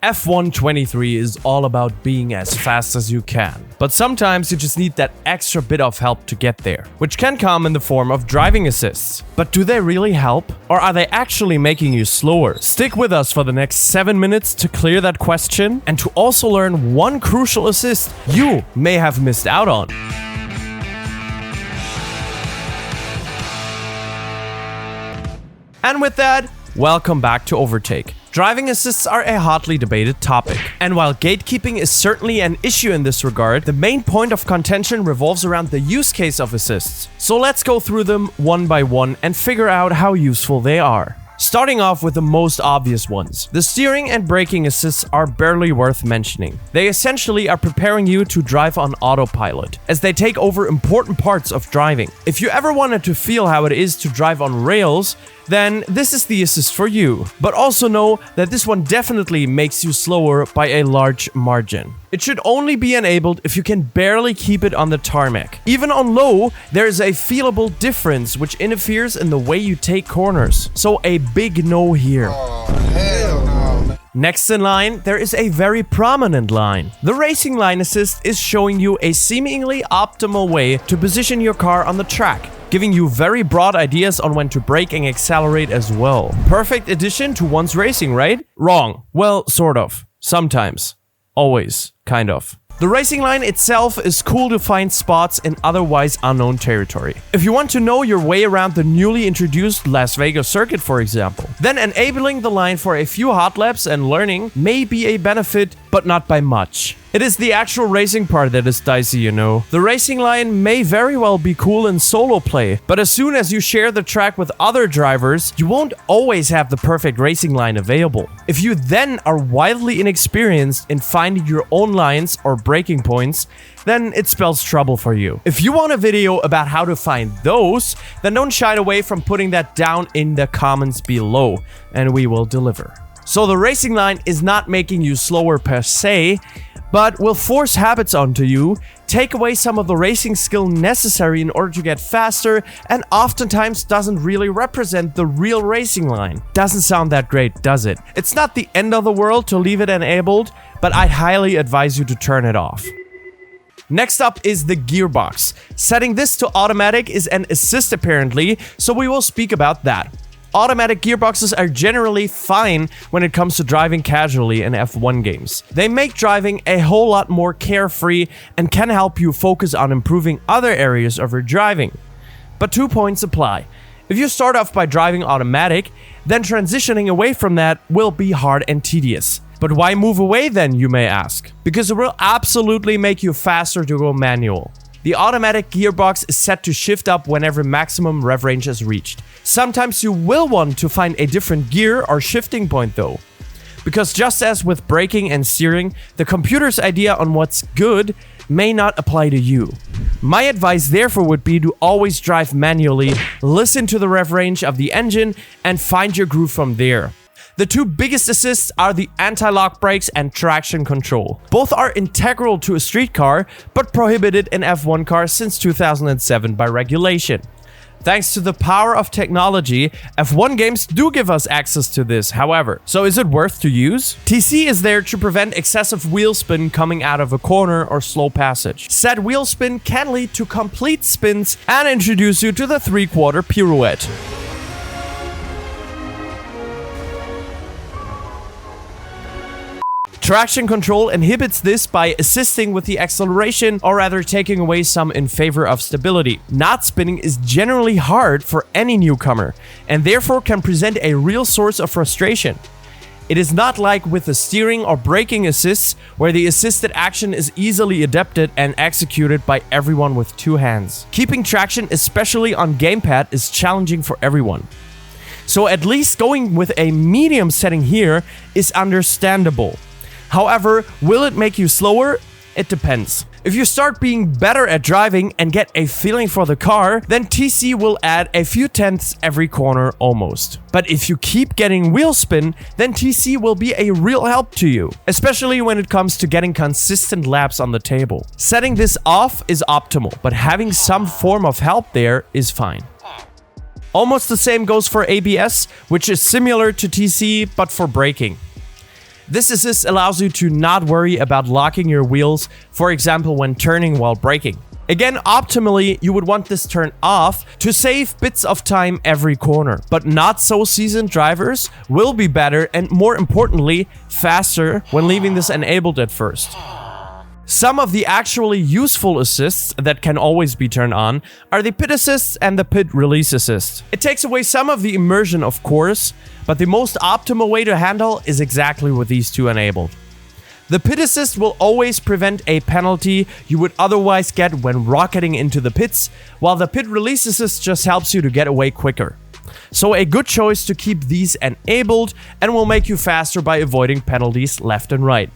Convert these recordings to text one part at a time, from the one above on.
F1 23 is all about being as fast as you can. But sometimes you just need that extra bit of help to get there, which can come in the form of driving assists. But do they really help? Or are they actually making you slower? Stick with us for the next 7 minutes to clear that question and to also learn one crucial assist you may have missed out on. And with that, welcome back to Overtake. Driving assists are a hotly debated topic. And while gatekeeping is certainly an issue in this regard, the main point of contention revolves around the use case of assists. So let's go through them one by one and figure out how useful they are. Starting off with the most obvious ones. The steering and braking assists are barely worth mentioning. They essentially are preparing you to drive on autopilot, as they take over important parts of driving. If you ever wanted to feel how it is to drive on rails, then this is the assist for you. But also know that this one definitely makes you slower by a large margin. It should only be enabled if you can barely keep it on the tarmac. Even on low, there is a feelable difference which interferes in the way you take corners. So a big no here. Oh, hell no. Next in line, there is a very prominent line. The racing line assist is showing you a seemingly optimal way to position your car on the track, giving you very broad ideas on when to brake and accelerate as well. Perfect addition to one's racing, right? Wrong. Well, sort of. Sometimes. Always. Kind of. The racing line itself is cool to find spots in otherwise unknown territory. If you want to know your way around the newly introduced Las Vegas circuit, for example, then enabling the line for a few hot laps and learning may be a benefit, but not by much. It is the actual racing part that is dicey, you know. The racing line may very well be cool in solo play, but as soon as you share the track with other drivers, you won't always have the perfect racing line available. If you then are wildly inexperienced in finding your own lines or braking points, then it spells trouble for you. If you want a video about how to find those, then don't shy away from putting that down in the comments below, and we will deliver. So the racing line is not making you slower per se, but will force habits onto you, take away some of the racing skill necessary in order to get faster, and oftentimes doesn't really represent the real racing line. Doesn't sound that great, does it? It's not the end of the world to leave it enabled, but I'd highly advise you to turn it off. Next up is the gearbox. Setting this to automatic is an assist apparently, so we will speak about that. Automatic gearboxes are generally fine when it comes to driving casually in F1 games. They make driving a whole lot more carefree and can help you focus on improving other areas of your driving. But 2 points apply. If you start off by driving automatic, then transitioning away from that will be hard and tedious. But why move away then, you may ask? Because it will absolutely make you faster to go manual. The automatic gearbox is set to shift up whenever maximum rev range is reached. Sometimes you will want to find a different gear or shifting point though. Because just as with braking and steering, the computer's idea on what's good may not apply to you. My advice therefore would be to always drive manually, listen to the rev range of the engine, and find your groove from there. The two biggest assists are the anti-lock brakes and traction control. Both are integral to a street car, but prohibited in F1 cars since 2007 by regulation. Thanks to the power of technology, F1 games do give us access to this, however. So is it worth to use? TC is there to prevent excessive wheel spin coming out of a corner or slow passage. Said wheel spin can lead to complete spins and introduce you to the 3/4 pirouette. Traction control inhibits this by assisting with the acceleration, or rather taking away some in favor of stability. Not spinning is generally hard for any newcomer, and therefore can present a real source of frustration. It is not like with the steering or braking assists, where the assisted action is easily adapted and executed by everyone with two hands. Keeping traction, especially on gamepad, is challenging for everyone. So at least going with a medium setting here is understandable. However, will it make you slower? It depends. If you start being better at driving and get a feeling for the car, then TC will add a few tenths every corner almost. But if you keep getting wheel spin, then TC will be a real help to you, especially when it comes to getting consistent laps on the table. Setting this off is optimal, but having some form of help there is fine. Almost the same goes for ABS, which is similar to TC but for braking. This assist allows you to not worry about locking your wheels, for example when turning while braking. Again, optimally, you would want this turned off to save bits of time every corner. But not so seasoned drivers will be better and, more importantly, faster when leaving this enabled at first. Some of the actually useful assists that can always be turned on are the pit assist and the pit release assist. It takes away some of the immersion, of course, but the most optimal way to handle is exactly with these two enabled. The pit assist will always prevent a penalty you would otherwise get when rocketing into the pits, while the pit release assist just helps you to get away quicker. So a good choice to keep these enabled and will make you faster by avoiding penalties left and right.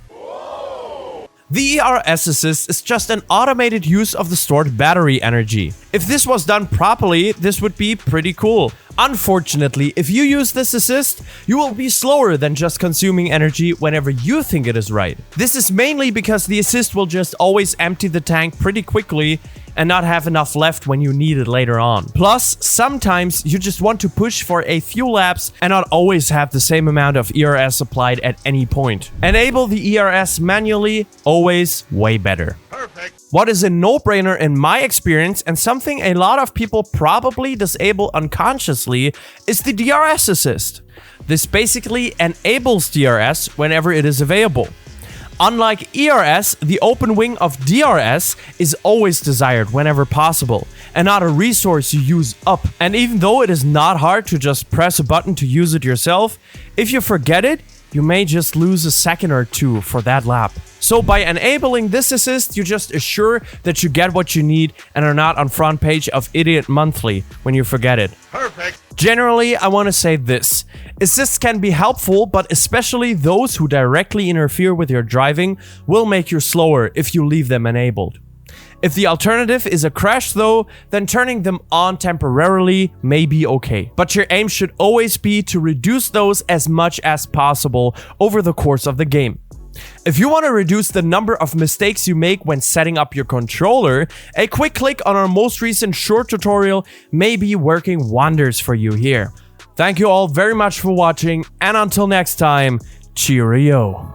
The ERS assist is just an automated use of the stored battery energy. If this was done properly, this would be pretty cool. Unfortunately, if you use this assist, you will be slower than just consuming energy whenever you think it is right. This is mainly because the assist will just always empty the tank pretty quickly and not have enough left when you need it later on. Plus, sometimes you just want to push for a few laps and not always have the same amount of ERS applied at any point. Enable the ERS manually, always way better. Perfect. What is a no-brainer in my experience and something a lot of people probably disable unconsciously is the DRS assist. This basically enables DRS whenever it is available. Unlike ERS, the open wing of DRS is always desired whenever possible, and not a resource you use up. And even though it is not hard to just press a button to use it yourself, if you forget it, you may just lose a second or two for that lap. So by enabling this assist, you just assure that you get what you need and are not on front page of Idiot Monthly when you forget it. Perfect. Generally, I want to say this. Assists can be helpful, but especially those who directly interfere with your driving will make you slower if you leave them enabled. If the alternative is a crash though, then turning them on temporarily may be okay. But your aim should always be to reduce those as much as possible over the course of the game. If you want to reduce the number of mistakes you make when setting up your controller, a quick click on our most recent short tutorial may be working wonders for you here. Thank you all very much for watching, and until next time, cheerio.